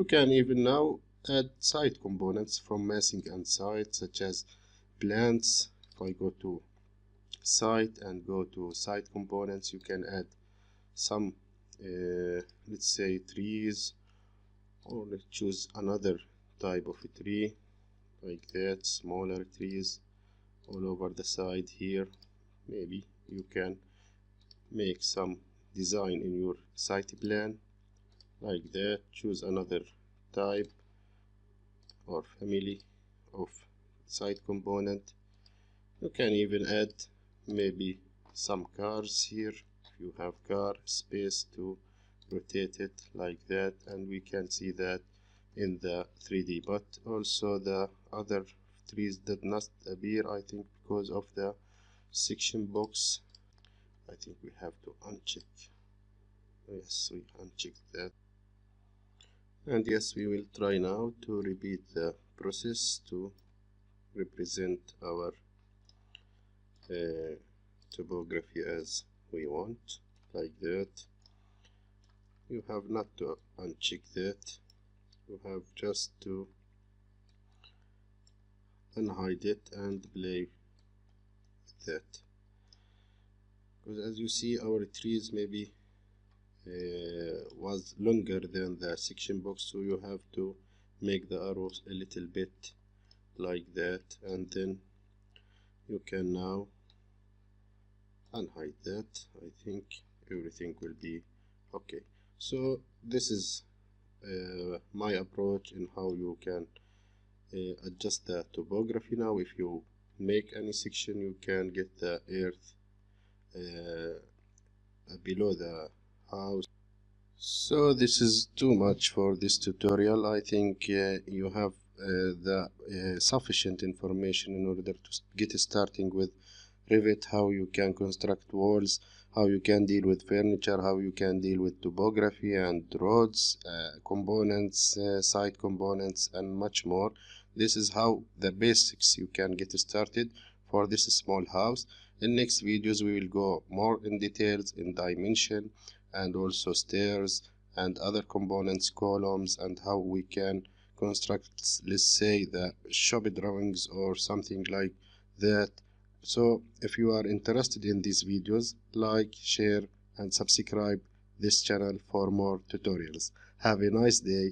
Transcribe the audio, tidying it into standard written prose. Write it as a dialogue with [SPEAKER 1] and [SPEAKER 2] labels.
[SPEAKER 1] You can even now add side components from massing and side, such as plants. If I go to site and go to side components, you can add some let's say trees, or let's choose another type of a tree like that, smaller trees all over the side here. Maybe you can make some design in your site plan like that. Choose another type or family of side component. You can even add maybe some cars here, if you have car space to rotate it like that, and we can see that in the 3D. But also the other trees did not appear, I think because of the section box. I think we have to uncheck. Yes, we unchecked that. And yes, we will try now to repeat the process to represent our topography as we want, like that. You have not to uncheck that, you have just to unhide it and play with that, because as you see our trees maybe was longer than the section box, so you have to make the arrows a little bit like that, and then you can now unhide that. I think everything will be okay. So this is my approach in how you can adjust the topography. Now if you make any section, you can get the earth below the house. So this is too much for this tutorial. I think you have the sufficient information in order to get starting with Revit, how you can construct walls, how you can deal with furniture, how you can deal with topography and roads, components, side components, and much more. This is how the basics you can get started for this small house. In next videos we will go more in details in dimension and also stairs and other components, columns, and how we can construct, let's say, the shop drawings or something like that. So if you are interested in these videos, like, share and subscribe this channel for more tutorials. Have a nice day.